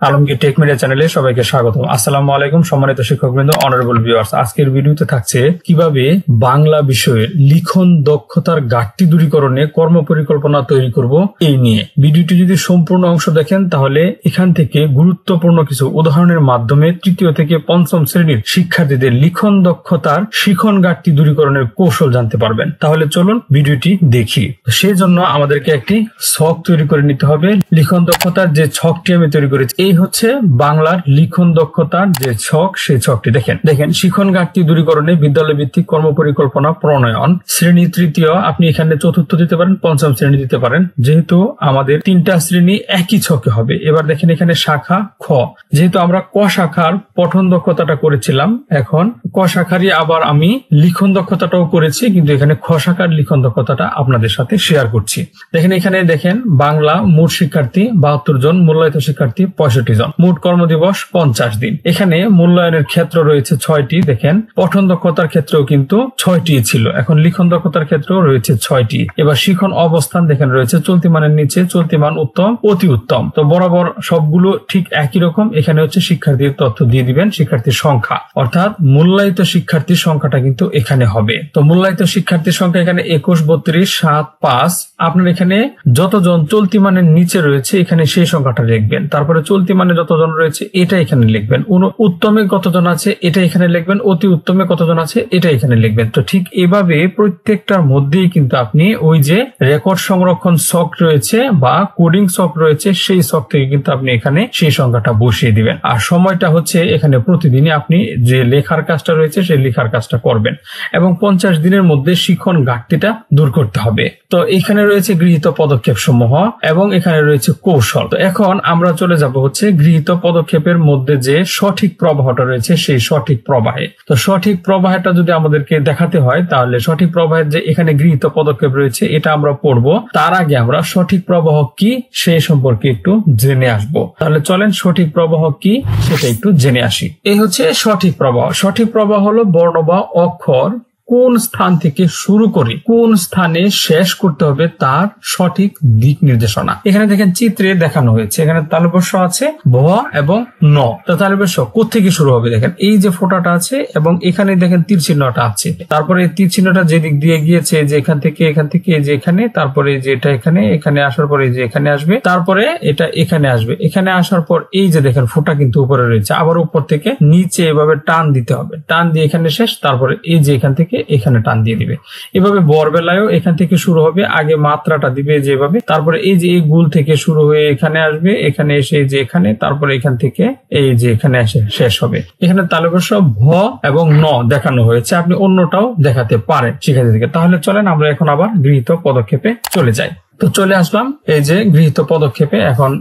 Alamgir take media চ্যানেলে সবাইকে স্বাগত। আসসালামু আলাইকুম সম্মানিত শিক্ষকবৃন্দ, অনারেবল ভিউয়ার্স। আজকের ভিডিওতে থাকছে কিভাবে বাংলা বিষয়ে লিখন দক্ষতার ঘাটতি দূরীকরণে কর্মপরিকল্পনা তৈরি করব এই নিয়ে। ভিডিওটি যদি সম্পূর্ণ অংশ দেখেন তাহলে এখান থেকে গুরুত্বপূর্ণ কিছু উদাহরণের মাধ্যমে তৃতীয় থেকে পঞ্চম শ্রেণীর শিক্ষার্থীদের লিখন দক্ষতার শিখন ঘাটতি দূরীকরণের কৌশল জানতে পারবেন। তাহলে চলুন ভিডিওটি দেখি। সেই জন্য আমাদেরকে একটি ছক তৈরি করে নিতে হবে। লিখন দক্ষতার যে ছকটি আমি তৈরি করেছি এই হচ্ছে বাংলার লিখন দক্ষতার যে ছক, সেই ছকটি দেখেন শিখন ঘাটতি দূরীকরণে বিদ্যালয় ভিত্তিক কর্মপরিকল্পনা প্রণয়ন। শ্রেণী তৃতীয়, আপনি এখানে চতুর্থ দিতে পারেন, পঞ্চম শ্রেণী দিতে পারেন, যেহেতু আমাদের তিনটা শ্রেণী একই ছকে হবে। এবার দেখেন এখানে শাখা খ, যেহেতু আমরা ক শাখার পঠন দক্ষতাটা করেছিলাম, এখন ক শাখারই আবার আমি লিখন দক্ষতাটাও করেছি, কিন্তু এখানে খ শাখার লিখন দক্ষতাটা আপনাদের সাথে শেয়ার করছি। এখানে দেখেন বাংলা মোট শিক্ষার্থী 72 জন, মূল্যায়িত শিক্ষার্থী 65 জন, মোট কর্মদিবস 50 দিন। এখানে মূল্যায়নের ক্ষেত্র রয়েছে 6টি। দেখেন পঠন দক্ষতার ক্ষেত্রেও কিন্তু 6টি ছিল, এখন লিখন দক্ষতার ক্ষেত্রেও রয়েছে 6টি। এবার শিখন অবস্থান দেখেন রয়েছে চলতি মানের নিচে চলতি মান, উত্তম, অতি উত্তম। তো বরাবর সবগুলো ঠিক একই রকম। এখানে হচ্ছে শিক্ষার্থীর তথ্য দিয়ে দিবেন, শিক্ষার্থীর সংখ্যা, অর্থাৎ মূল্যায়িত শিক্ষার্থীর সংখ্যাটা কিন্তু এখানে হবে। তো মূল্যায়িত শিক্ষার্থীর সংখ্যা এখানে 21, 32, 7, 5। আপনার এখানে যতজন চলতি মানের নিচে রয়েছে এখানে সেই সংখ্যাটা লিখবেন, তারপরে চলতি মানে যতজন রয়েছে এটা এখানে লিখবেন, উত্তমে কতজন আছে এটা এখানে লিখবেন, অতি উত্তমে কতজন আছে এটা এখানে লিখবেন। তো ঠিক এভাবে প্রত্যেকটার মধ্যেই কিন্তু আপনি ওই যে রেকর্ড সংরক্ষণ ছক রয়েছে বা কোডিং ছক রয়েছে সেই ছক থেকে কিন্তু আপনি এখানে সেই সংখ্যাটা বসিয়ে দিবেন। আর সময়টা হচ্ছে এখানে প্রতিদিনই আপনি যে লেখার কাজটা রয়েছে সেই লেখার কাজটা করবেন, এবং 50 দিনের মধ্যে শিখন ঘাটতিটা দূর করতে হবে। তো এখানে রয়েছে গৃহীত পদক্ষেপ সমূহ এবং এখানে রয়েছে কৌশল। তো এখন আমরা চলে যাব হচ্ছে গৃহীত পদক্ষেপের মধ্যে যে সঠিক প্রবাহটা রয়েছে সেই সঠিক প্রবাহে। তো সঠিক প্রবাহটা যদি আমাদেরকে দেখাতে হয় তাহলে সঠিক প্রবাহের যে এখানে গৃহীত পদক্ষেপ রয়েছে এটা আমরা পড়বো। তার আগে আমরা সঠিক প্রবাহ কি সেই সম্পর্কে একটু জেনে আসবো। তাহলে চলেন সঠিক প্রবাহ কি সেটা একটু জেনে আসি। এই হচ্ছে সঠিক প্রবাহ। সঠিক প্রবাহ হলো বর্ণ বা অক্ষর কোন স্থান থেকে শুরু করে কোন স্থানে শেষ করতে হবে তার সঠিক দিক নির্দেশনা। এখানে দেখেন চিত্রে দেখানো হয়েছে, এখানে তালব্য আছে ভ এবং ন। তালব্য কোথেকে শুরু হবে, দেখেন এই যে ফোঁটাটা আছে এবং এখানে দেখেন তীর চিহ্নটা আছে, তারপরে তীর চিহ্নটা যে দিক দিয়ে গিয়েছে যে এখান থেকে যে এখানে, তারপরে যে এটা এখানে আসার পরে যে এখানে আসবে, তারপরে এটা এখানে আসবে, এখানে আসার পর এই যে দেখেন ফোঁটা কিন্তু উপরে রয়েছে, আবার উপর থেকে নিচে এভাবে টান দিতে হবে, টান দিয়ে এখানে শেষ, তারপরে এই যে এখান থেকে এখানে টান দিয়ে দিবে। এভাবে বরবেলায়ও এখান থেকে শুরু হবে, আগে মাত্রাটা দিবে যেভাবে, তারপরে এই যে এই গুল থেকে শুরু হয়ে এখানে আসবে, এখানে এসে যে এখানে, তারপরে এখান থেকে এই যে এখানে এসে শেষ হবে। এখানে তালব্য ভ এবং ন দেখানো হয়েছে, আপনি অন্যটাও দেখাতে পারেন শিক্ষার্থীদেরকে। তাহলে চলেন আমরা এখন আবার গৃহীত পদক্ষেপে চলে যাই। তো চলে আসলাম এই যে গৃহীত পদক্ষেপে। এখন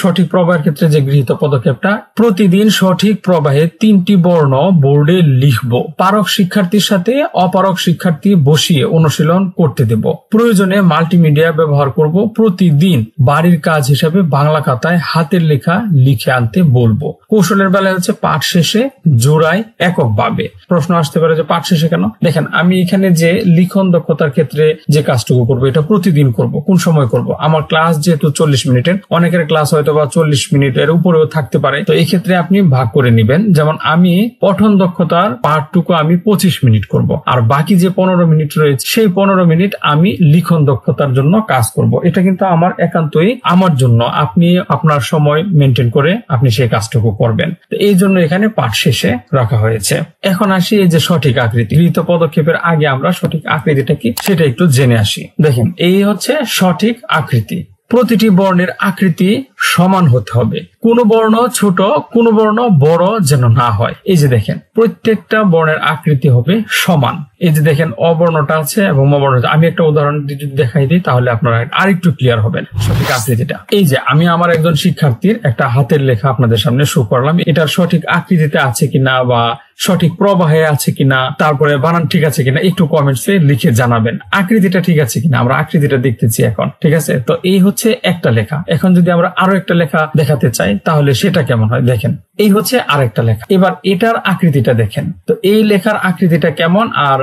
সঠিক প্রবাহের ক্ষেত্রে যে গৃহীত পদক্ষেপটা, প্রতিদিন সঠিক প্রবাহে 3টি বর্ণ বোর্ডে লিখব, পারক শিক্ষার্থীর সাথে অপারক শিক্ষার্থী বসিয়ে অনুশীলন করতে দেব, প্রয়োজনে মাল্টিমিডিয়া ব্যবহার করব, প্রতিদিন বাড়ির কাজ হিসাবে বাংলা খাতায় হাতের লেখা লিখে আনতে বলবো। কৌশলের বেলায় হচ্ছে পাঠ শেষে জোড়ায় এককভাবে। প্রশ্ন আসতে পারে যে পাঠ শেষে কেন? দেখেন আমি এখানে যে লিখন দক্ষতার ক্ষেত্রে যে কাজটুকু করবো এটা প্রতিদিন করব। কোন সময় করব? আমার ক্লাস যেহেতু 40 মিনিটের, অনেকের ক্লাস হয়তো বা 40 মিনিটের উপরেও থাকতে পারে, তো এই ক্ষেত্রে আপনি ভাগ করে নিবেন। যেমন আমি পঠন দক্ষতার পাঠটুকু আমি 25 মিনিট করব, আর বাকি যে 15 মিনিট রয়েছে সেই 15 মিনিট আমি লিখন দক্ষতার জন্য কাজ করব। এটা কিন্তু আমার একান্তই আমার জন্য, আপনি আপনার সময় মেনটেন করে আপনি সেই কাজটুকু করবেন। তো এই জন্য এখানে পাঠ শেষে রাখা হয়েছে। এখন আসি এই যে সঠিক আকৃতি। গৃহীত পদক্ষেপের আগে আমরা সঠিক আকৃতিটা কি সেটা একটু জেনে আসি। দেখেন এই হচ্ছে সঠিক আকৃতি। প্রতিটি বর্ণের আকৃতি সমান হতে হবে, কোন বর্ণ ছোট কোন বর্ণ বড় যেন না হয়। এই যে দেখেন প্রত্যেকটা বর্ণের আকৃতি হবে সমান। এই যে দেখেন অবর্ণটা আছে এবং অবর্ণ। আমি একটা উদাহরণ যদি দেখাই দিই তাহলে আপনারা আরেকটু ক্লিয়ার হবেন সঠিক আকৃতিটা। এই যে আমি আমার একজন শিক্ষার্থীর একটা হাতের লেখা আপনাদের সামনে শো করলাম, এটার সঠিক আকৃতিতে আছে কিনা বা সঠিক প্রবাহে আছে কিনা, তারপরে বানান ঠিক আছে কিনা একটু কমেন্টসে লিখে জানাবেন। আকৃতিটা ঠিক আছে কিনা, আমরা আকৃতিটা দেখতেছি এখন, ঠিক আছে? তো এই হচ্ছে একটা লেখা। এখন যদি আমরা আরো একটা লেখা দেখাতে চাই তাহলে সেটা কেমন হয় দেখেন, এই হচ্ছে আরেকটা লেখা। এবার এটার আকৃতিটা দেখেন, তো এই লেখার আকৃতিটা কেমন আর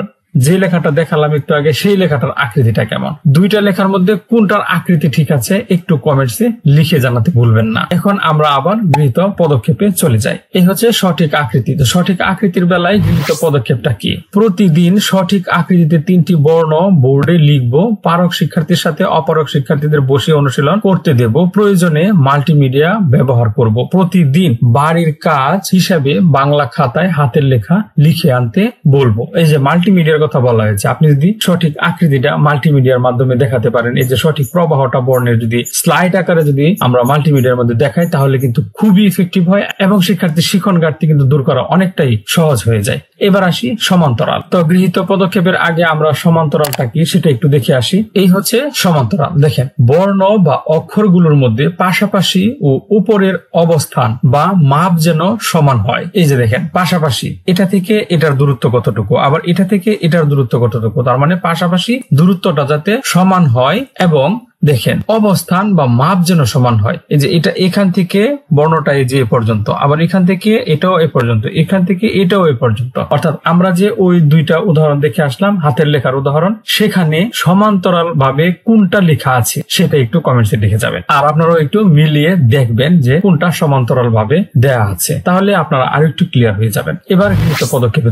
যে লেখাটা দেখালাম একটু আগে সেই লেখাটার আকৃতিটা কেমন। দুইটা লেখার মধ্যে কোনটার আকৃতি ঠিক আছে একটু কমেন্টসে লিখে জানাতে ভুলবেন না। এখন আমরা আবার গৃহীত পদক্ষেপে চলে যাই। এই হচ্ছে সঠিক আকৃতি। তো সঠিক আকৃতির বেলায় গৃহীত পদক্ষেপটা কি? প্রতিদিন সঠিক আকৃতিতে 3টি বর্ণ বোর্ডে লিখবো, পারক শিক্ষার্থীর সাথে অপারক শিক্ষার্থীদের বসে অনুশীলন করতে দেব, প্রয়োজনে মাল্টিমিডিয়া ব্যবহার করব। প্রতিদিন বাড়ির কাজ হিসাবে বাংলা খাতায় হাতের লেখা লিখে আনতে বলবো। এই যে মাল্টিমিডিয়ার কথা বলা হয়েছে, আপনি যদি সঠিক আকৃতিটা মাল্টিমিডিয়ার মাধ্যমে দেখাতে পারেন, এই যে সঠিক প্রবাহটা বর্ণের যদি স্লাইড আকারে যদি আমরা মাল্টিমিডিয়ার মধ্যে দেখাই তাহলে কিন্তু খুবই ইফেক্টিভ হয় এবং শিক্ষার্থীর শিখন ঘাটতি কিন্তু দূর করা অনেকটাই সহজ হয়ে যায়। এবার আসি সমান্তরাল। তো গৃহীত পদক্ষেপের আগে আমরা সমান্তরালটা কি সেটা একটু দেখে আসি। এই হচ্ছে সমান্তরাল। দেখেন, বর্ণ বা অক্ষরগুলোর মধ্যে পাশাপাশি ও উপরের অবস্থান বা মাপ যেন সমান হয়। এই যে দেখেন পাশাপাশি, এটা থেকে এটার দূরত্ব কতটুকু, আবার এটা থেকে এটার দূরত্ব কতটুকু, তার মানে পাশাপাশি দূরত্বটা যাতে সমান হয় এবং দেখেন অবস্থান বা মাপ যেন সমান হয়। এই যে এটা এখান থেকে বর্ণটা এই যে এ পর্যন্ত, আবার এখান থেকে এটাও এ পর্যন্ত, এখান থেকে এটাও এ পর্যন্ত। অর্থাৎ আমরা যে ওই দুইটা উদাহরণ দেখে আসলাম, হাতের লেখার উদাহরণ, সেখানে সমান্তরাল ভাবে কোনটা লেখা আছে সেটা একটু কমেন্টসে লিখে যাবেন। আর আপনারাও একটু মিলিয়ে দেখবেন যে কোনটা সমান্তরাল ভাবে দেয়া আছে, তাহলে আপনারা আরো একটু ক্লিয়ার হয়ে যাবেন। এবার গৃহীত পদক্ষেপে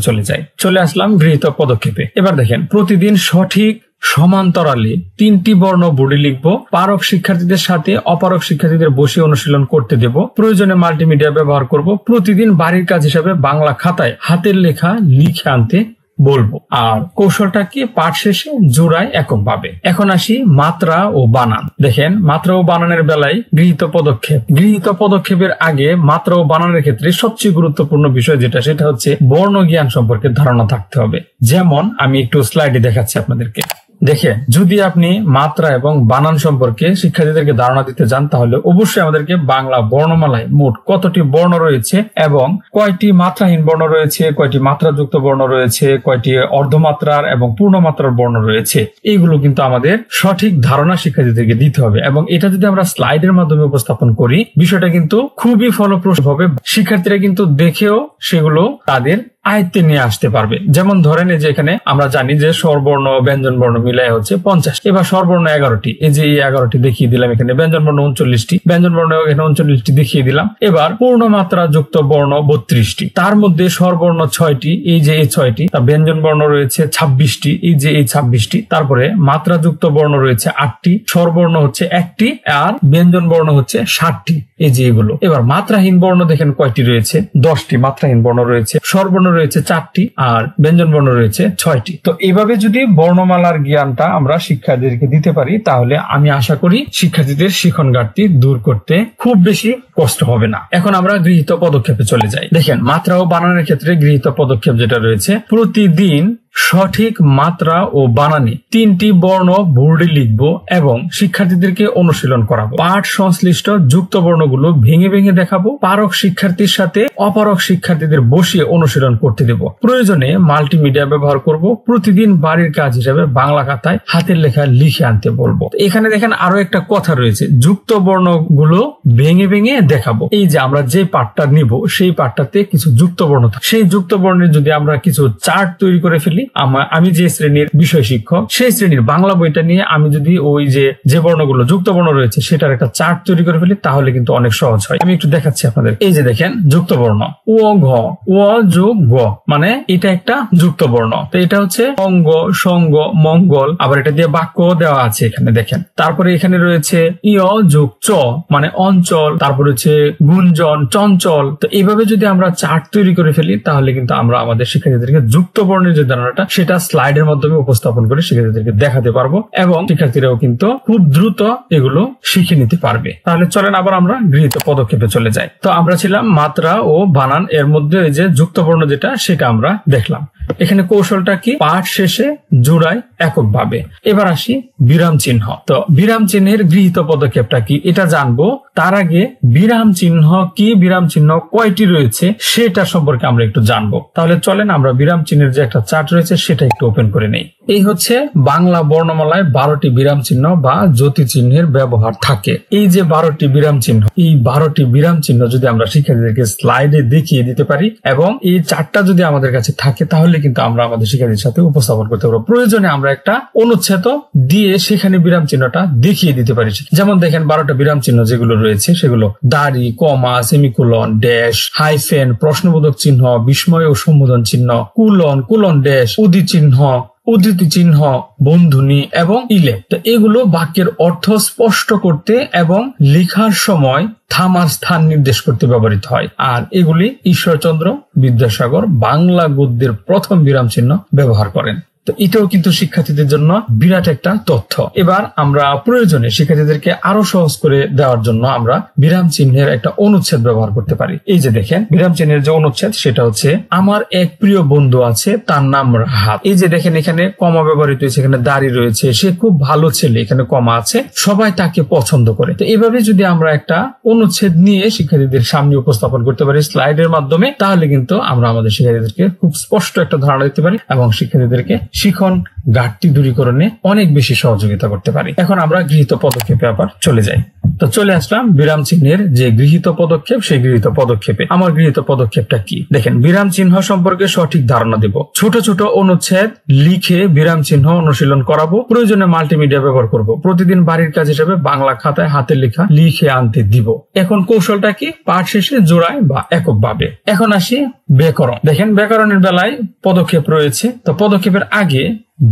চলে আসলাম গৃহীত পদক্ষেপে। এবার দেখেন, প্রতিদিন সঠিক সমান্তরালে 3টি বর্ণ বোর্ডে লিখবো, পারক শিক্ষার্থীদের সাথে অপারক শিক্ষার্থীদের বসে অনুশীলন করতে দেব, প্রয়োজনে মাল্টিমিডিয়া ব্যবহার করব, প্রতিদিন বাড়ির কাজ হিসাবে বাংলা খাতায় হাতের লেখা লিখে আনতে বলবো। আর কৌশলটা কি? পাঠ শেষে জোড়ায় এককভাবে। এখন আসি মাত্রা ও বানান। দেখেন, মাত্রা ও বানানের বেলায় গৃহীত পদক্ষেপের আগে মাত্রা ও বানানের ক্ষেত্রে সবচেয়ে গুরুত্বপূর্ণ বিষয় যেটা, সেটা হচ্ছে বর্ণ জ্ঞান সম্পর্কে ধারণা থাকতে হবে। যেমন আমি একটু স্লাইডে দেখাচ্ছি আপনাদেরকে। দেখে, যদি আপনি মাত্রা এবং বানান সম্পর্কে শিক্ষার্থীদেরকে ধারণা দিতে চান তাহলে অবশ্যই আমাদেরকে বাংলা বর্ণমালায় মোট কতটি বর্ণ রয়েছে এবং কয়টি মাত্রাহীন বর্ণ রয়েছে, কয়টি মাত্রাযুক্ত বর্ণ রয়েছে, কয়টি অর্ধমাত্রার এবং পূর্ণমাত্রার বর্ণ রয়েছে, এইগুলো কিন্তু আমাদের সঠিক ধারণা শিক্ষার্থীদেরকে দিতে হবে। এবং এটা যদি আমরা স্লাইডের মাধ্যমে উপস্থাপন করি, বিষয়টা কিন্তু খুবই ফলপ্রসূ হবে। শিক্ষার্থীরা কিন্তু দেখেও সেগুলো তাদের আয়ত্তে নিয়ে আসতে পারবে। যেমন ধরেন, এই যে এখানে আমরা জানি যে স্বরবর্ণ ব্যঞ্জন বর্ণ মিলাই হচ্ছে 50। এবার স্বরবর্ণ 11টি, এই যে 11টি দেখিয়ে দিলাম। এখানে ব্যঞ্জন বর্ণ 39টি, ব্যঞ্জন বর্ণ এখানে 39টি দেখিয়ে দিলাম। এবার পূর্ণমাত্রা যুক্ত বর্ণ 32টি, তার মধ্যে স্বরবর্ণ 6টি, এই যে এই 6টি, ব্যঞ্জন বর্ণ রয়েছে 26টি, এই যে এই 26টি, তারপরে মাত্রা যুক্ত বর্ণ রয়েছে 8টি, স্বরবর্ণ হচ্ছে 1টি, আর ব্যঞ্জন বর্ণ হচ্ছে 60টি, এই যে এগুলো। এবার মাত্রাহীন বর্ণ দেখেন কয়টি রয়েছে, 10টি মাত্রাহীন বর্ণ রয়েছে, স্বরবর্ণ রয়েছে 4টি, আর ব্যঞ্জন বর্ণ রয়েছে 6টি। তো এইভাবে যদি বর্ণমালার জ্ঞানটা আমরা শিক্ষার্থীদেরকে দিতে পারি তাহলে আমি আশা করি শিক্ষার্থীদের শিখন ঘাটতি দূর করতে খুব বেশি কষ্ট হবে না। এখন আমরা গৃহীত পদক্ষেপে চলে যাই। দেখেন, মাত্রা ও বানানের ক্ষেত্রে গৃহীত পদক্ষেপ যেটা রয়েছে, প্রতিদিন সঠিক মাত্রা ও বানানে 3টি বর্ণ বোর্ডে লিখবো এবং শিক্ষার্থীদেরকে অনুশীলন করাবো। পাঠ সংশ্লিষ্ট যুক্ত বর্ণগুলো ভেঙে ভেঙে দেখাবো, পারক শিক্ষার্থীর সাথে অপারক শিক্ষার্থীদের বসিয়ে অনুশীলন করতে দেব, প্রয়োজনে মাল্টিমিডিয়া ব্যবহার করব, প্রতিদিন বাড়ির কাজ হিসেবে বাংলা খাতায় হাতের লেখা লিখে আনতে বলবো। এখানে দেখেন আরো একটা কথা রয়েছে, যুক্ত বর্ণগুলো ভেঙে ভেঙে দেখাবো। এই যে আমরা যে পাঠটা নিব সেই পাঠটাতে কিছু যুক্ত বর্ণ থাকে, সেই যুক্ত বর্ণের যদি আমরা কিছু চার্ট তৈরি করে ফেলি, আমি যে শ্রেণীর বিষয় শিক্ষক সেই শ্রেণীর বাংলা বইটা নিয়ে আমি যদি ওই যে বর্ণগুলো যুক্ত বর্ণ রয়েছে সেটার একটা চার্ট তৈরি করে ফেলি তাহলে কিন্তু অনেক সহজ হয়। আমি একটু দেখাচ্ছি আপনাদের। এই যে দেখেন, যুক্ত বর্ণ ও ঘ, ও যোগ গ, মানে এটা একটা যুক্ত বর্ণ। তো এটা হচ্ছে অঙ্গ, সঙ্গ, মঙ্গল, আবার এটা দিয়ে বাক্য দেওয়া আছে এখানে দেখেন। তারপরে এখানে রয়েছে ইয় যোগ চ, মানে অঞ্চল, তারপর হচ্ছে গুঞ্জন, চঞ্চল। তো এইভাবে যদি আমরা চার্ট তৈরি করে ফেলি তাহলে কিন্তু আমরা আমাদের শিক্ষার্থীদেরকে যুক্ত বর্ণের যে ধারণাটা সেটা স্লাইডের মাধ্যমে উপস্থাপন করে শিক্ষার্থীদেরকে দেখাতে পারবো এবং শিক্ষার্থীরাও কিন্তু খুব দ্রুত এগুলো শিখে নিতে পারবে। তাহলে চলেন আবার আমরা গৃহীত পদক্ষেপে চলে যাই। তো আমরা ছিলাম মাত্রা ও বানান, এর মধ্যে এই যে যুক্ত বর্ণ যেটা সেটা আমরা দেখলাম। এখানে কৌশলটা কি? পাঠ শেষে জোড়ায় এককভাবে। এবার আসি বিরাম চিহ্ন। তো বিরাম চিহ্নের গৃহীত পদক্ষেপটা কি এটা জানবো, তার আগে বিরাম চিহ্ন কি, বিরাম চিহ্ন কয়টি রয়েছে সেটা সম্পর্কে আমরা একটু জানবো। তাহলে চলেন আমরা বিরাম চিহ্নের যে একটা চার্ট রয়েছে রয়েছে সেটা একটু ওপেন করে নেই। এই হচ্ছে বাংলা বর্ণমালায় 12টি বিরাম চিহ্ন বা জ্যোতি চিহ্নের ব্যবহার থাকে। এই যে 12টি বিরাম চিহ্ন, এই 12টি বিরাম চিহ্ন যদি আমরা শিক্ষার্থীদেরকে স্লাইডে দেখিয়ে দিতে পারি এবং এই চারটা যদি আমাদের কাছে থাকে তাহলে কিন্তু আমরা আমাদের শিক্ষার্থীদের সাথে উপস্থাপন করতে পারবো। প্রয়োজনে আমরা একটা অনুচ্ছেদ দিয়ে সেখানে বিরাম চিহ্নটা দেখিয়ে দিতে পারি। যেমন দেখেন 12টা বিরাম চিহ্ন যেগুলো রয়েছে সেগুলো দাড়ি, কমা, সেমিকোলন, ড্যাশ, হাইফেন, প্রশ্নবোধক চিহ্ন, বিস্ময় ও সম্বোধন চিহ্ন, কোলন, কোলন ড্যাশ, উদ্ধৃতি চিহ্ন, উদ্ধৃতি চিহ্ন, বন্ধনী এবং ইলেক্ট। এগুলো বাক্যের অর্থ স্পষ্ট করতে এবং লেখার সময় থামার স্থান নির্দেশ করতে ব্যবহৃত হয়। আর এগুলি ঈশ্বরচন্দ্র বিদ্যাসাগর বাংলা গদ্যের প্রথম বিরাম চিহ্ন ব্যবহার করেন। তো এটাও কিন্তু শিক্ষার্থীদের জন্য বিরাট একটা তথ্য। এবার আমরা প্রয়োজনে শিক্ষার্থীদেরকে আরো সহজ করে দেওয়ার জন্য আমরা বিরাম চিহ্নের একটা অনুচ্ছেদ ব্যবহার করতে পারি। এই যে দেখেন বিরাম চিহ্নের যে অনুচ্ছেদ সেটা হচ্ছে, আমার এক প্রিয় বন্ধু আছে তার নাম রাহাত। এই যে দেখেন এখানে কমা ব্যবহৃত হয়েছে, এখানে দাড়ি রয়েছে, সে খুব ভালো ছেলে, এখানে কমা আছে, সবাই তাকে পছন্দ করে। তো এভাবে যদি আমরা একটা অনুচ্ছেদ নিয়ে শিক্ষার্থীদের সামনে উপস্থাপন করতে পারি স্লাইডের মাধ্যমে, তাহলে কিন্তু আমরা আমাদের শিক্ষার্থীদেরকে খুব স্পষ্ট একটা ধারণা দিতে পারি এবং শিক্ষার্থীদেরকে শিখন ঘাটতি দূরীকরণে অনেক বেশি সহযোগিতা করতে পারি। এখন আমরা গৃহীত পদক্ষেপে আবার চলে যাই। তো চলে আসলাম বিরাম চিহ্নের যে গৃহীত পদক্ষেপ, সেই গৃহীত পদক্ষেপে আমার গৃহীত পদক্ষেপটা কি দেখেন। বিরাম চিহ্ন সম্পর্কে সঠিক ধারণা দেব, ছোট ছোট অনুচ্ছেদ লিখে বিরাম চিহ্ন অনুশীলন করাবো, প্রয়োজনে মাল্টিমিডিয়া ব্যবহার করব, প্রতিদিন বাড়ির কাজ হিসেবে বাংলা খাতায় হাতের লেখা লিখে আনতে দিব। এখন কৌশলটা কি, পাঠ শেষে জোড়ায় বা এককভাবে। এখন আসি ব্যাকরণ। দেখেন ব্যাকরণের বেলায় পদক্ষেপ রয়েছে। তো পদক্ষেপের আগে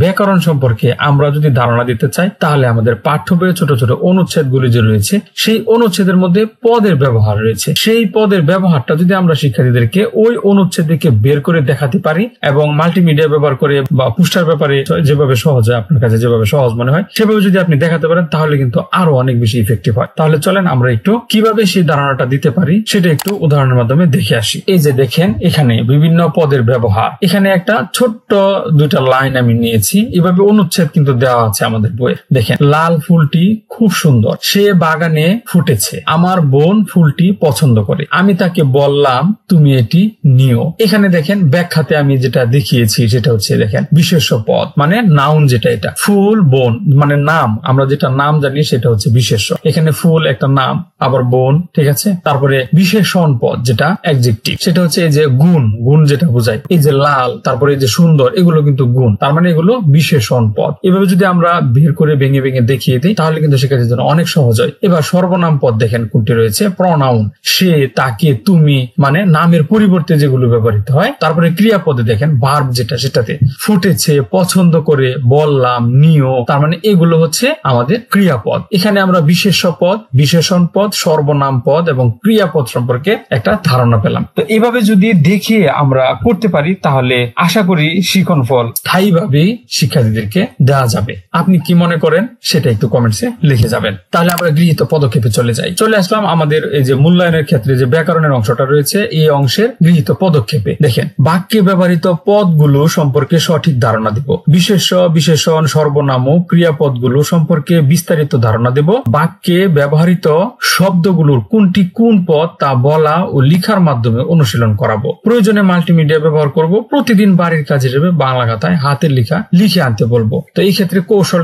ব্যাকরণ সম্পর্কে আমরা যদি ধারণা দিতে চাই তাহলে আমাদের পাঠ্য বইয়ে ছোট ছোট অনুচ্ছেদগুলি যে রয়েছে সেই অনুচ্ছেদের মধ্যে পদের ব্যবহার রয়েছে। সেই পদের ব্যবহারটা যদি আমরা শিক্ষার্থীদেরকে ওই অনুচ্ছেদ থেকে বের করে দেখাতে পারি এবং মাল্টিমিডিয়া ব্যবহার করে বা পুস্টার ব্যাপারে যেভাবে সহজ হয়, আপনার কাছে যেভাবে সহজ মনে হয় সেভাবে যদি আপনি দেখাতে পারেন তাহলে কিন্তু আরো অনেক বেশি ইফেক্টিভ হয়। তাহলে চলেন আমরা একটু কিভাবে সেই ধারণাটা দিতে পারি সেটা একটু উদাহরণের মাধ্যমে দেখে আসি। এই যে দেখেন এখানে বিভিন্ন পদের ব্যবহার, এখানে একটা ছোট্ট দুইটা লাইন আমি নিয়ে এভাবে অনুচ্ছেদ কিন্তু দেওয়া আছে আমাদের বইয়ে। দেখেন লাল ফুলটি খুব সুন্দর, সে বাগানে ফুটেছে, আমার বোন ফুলটি পছন্দ করে, আমি তাকে বললাম তুমি এটি নিও। এখানে দেখেন ব্যাখ্যাতে আমি যেটা দেখিয়েছি সেটা হচ্ছে দেখেন বিশেষ্য পদ মানে নাউন, যেটা এটা ফুল, বোন মানে নাম, আমরা যেটা নাম জানি সেটা হচ্ছে বিশেষ্য। এখানে ফুল একটা নাম, আবার বোন, ঠিক আছে। তারপরে বিশেষণ পদ যেটা অ্যাডজেক্টিভ, সেটা হচ্ছে এই যে গুণ, গুণ যেটা বোঝায়। এই যে লাল, তারপরে এই যে সুন্দর, এগুলো কিন্তু গুণ, তার মানে এগুলো বিশেষণ পদ। এভাবে যদি আমরা বের করে ভেঙে ভেঙে দেখিয়ে দিই তাহলে কিন্তু শিক্ষার্থীদের জন্য অনেক সহজ হয়। এবার সর্বনাম পদ দেখেন কোনটি রয়েছে, প্রনাউন, সে, তাকে, তুমি মানে নামের পরিবর্তে যেগুলো ব্যবহৃত হয়। তারপরে ক্রিয়াপদে দেখেন ভার্ব যেটা, সেটাতে ফুটেছে, পছন্দ করে, বললাম, নিও, তার মানে এগুলো হচ্ছে আমাদের ক্রিয়াপদ। এখানে আমরা বিশেষ্য পদ, বিশেষণ পদ, সর্বনাম পদ এবং ক্রিয়াপদ সম্পর্কে একটা ধারণা পেলাম। তো এইভাবে যদি দেখিয়ে আমরা করতে পারি তাহলে আশা করি শিখন ফল স্থায়ীভাবে শিক্ষার্থীদেরকে দেওয়া যাবে। আপনি কি মনে করেন সেটা একটু কমেন্টসে লিখে যাবেন। তাহলে আমরা গৃহীত পদক্ষেপে চলে যাই। চলে আসলাম আমাদের এই যে মূল্যায়নের ক্ষেত্রে যে ব্যাকরণের অংশটা রয়েছে এই অংশের গৃহীত পদক্ষেপে। দেখেন বাক্যে ব্যবহৃত পদগুলো সম্পর্কে সঠিক ধারণা দিব, বিশেষ্য, বিশেষণ, সর্বনাম ও ক্রিয়াপদগুলো সম্পর্কে বিস্তারিত ধারণা দেব, বাক্যে ব্যবহৃত শব্দগুলোর কোনটি কোন পদ তা বলা ও লিখার মাধ্যমে অনুশীলন করাবো, প্রয়োজনে মাল্টিমিডিয়া ব্যবহার করব, প্রতিদিন বাড়ির কাজ হিসেবে বাংলা খাতায় হাতের লেখা লিখে আনতে বলবো। তো এই ক্ষেত্রে কৌশল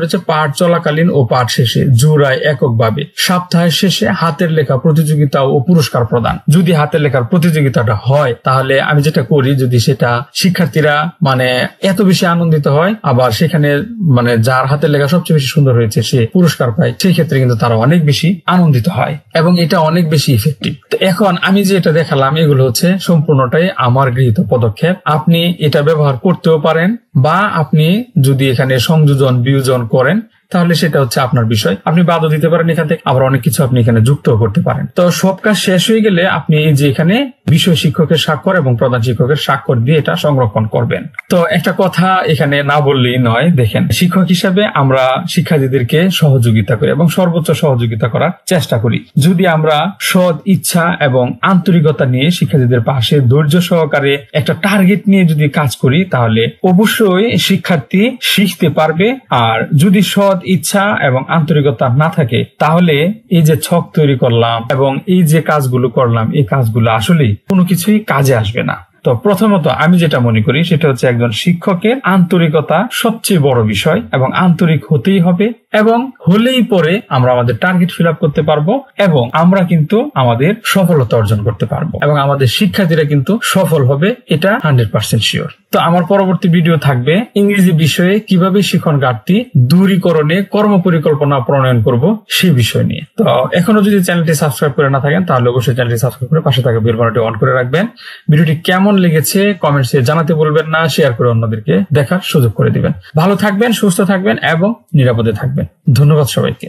হচ্ছে পাঠ চলাকালীন ও পাঠ শেষে জোড়ায় এককভাবে, সপ্তাহের শেষে হাতের লেখা প্রতিযোগিতা ও পুরস্কার প্রদান। যদি হাতের লেখার প্রতিযোগিতাটা হয় তাহলে আমি যেটা করি, যদি সেটা শিক্ষার্থীরা মানে এত বেশি আনন্দিত হয়, আবার সেখানে মানে যার হাতের লেখা সবচেয়ে বেশি সুন্দর হয়েছে সে পুরস্কার পায়, সেই ক্ষেত্রে কিন্তু তারা অনেক বেশি আনন্দিত হয় এবং এটা অনেক বেশি ইফেক্টিভ। তো এখন আমি যে এটা দেখালাম এগুলো হচ্ছে সম্পূর্ণটাই আমার গৃহীত পদক্ষেপ। আপনি এটা ব্যবহার করতেও পারেন বা আপনি যদি এখানে সংযোজন বিয়োজন করেন তাহলে সেটা হচ্ছে আপনার বিষয়, আপনি বাদও দিতে পারেন এখান থেকে, আবার অনেক কিছু আপনি এখানে যুক্ত করতে পারেন। তো সব কাজ শেষ হয়ে গেলে আপনি এই যে এখানে বিষয় শিক্ষকের স্বাক্ষর এবং প্রধান শিক্ষকের স্বাক্ষর দিয়ে এটা সংরক্ষণ করবেন। তো একটা কথা এখানে না বললেই নয়, দেখেন শিক্ষক হিসাবে আমরা শিক্ষার্থীদেরকে সহযোগিতা করি এবং সর্বোচ্চ সহযোগিতা করার চেষ্টা করি। যদি আমরা সৎ ইচ্ছা এবং আন্তরিকতা নিয়ে শিক্ষার্থীদের পাশে ধৈর্য সহকারে একটা টার্গেট নিয়ে যদি কাজ করি তাহলে অবশ্যই শিক্ষার্থী শিখতে পারবে। আর যদি সৎ ইচ্ছা এবং আন্তরিকতা না থাকে তাহলে এই যে ছক তৈরি করলাম এবং এই যে কাজগুলো করলাম এই কাজগুলো আসলে কোনো কিছুই কাজে আসবে না। তো প্রথমত আমি যেটা মনে করি সেটা হচ্ছে একজন শিক্ষকের আন্তরিকতা সবচেয়ে বড় বিষয়, এবং আন্তরিক হতেই হবে, এবং হলেই পরে আমরা আমাদের টার্গেট ফিল আপ করতে পারবো এবং আমরা কিন্তু আমাদের সফলতা অর্জন করতে পারবো এবং আমাদের শিক্ষার্থীরা কিন্তু সফল হবে, এটা 100% শিওর। তো আমার পরবর্তী ভিডিও থাকবে ইংরেজি বিষয়ে কিভাবে শিখন ঘাটতি দূরীকরণে কর্মপরিকল্পনা প্রণয়ন করব সেই বিষয় নিয়ে। তো এখনো যদি চ্যানেলটি সাবস্ক্রাইব করে না থাকেন তাহলে অবশ্যই চ্যানেলটি সাবস্ক্রাইব করে পাশে থাকা বেল বাটনটি অন করে রাখবেন। ভিডিওটি কেমন লেগেছে কমেন্টসে জানাতে বলবেন না, শেয়ার করে অন্যদেরকে দেখার সুযোগ করে দিবেন। ভালো থাকবেন, সুস্থ থাকবেন এবং নিরাপদে থাকবেন। ধন্যবাদ সবাইকে।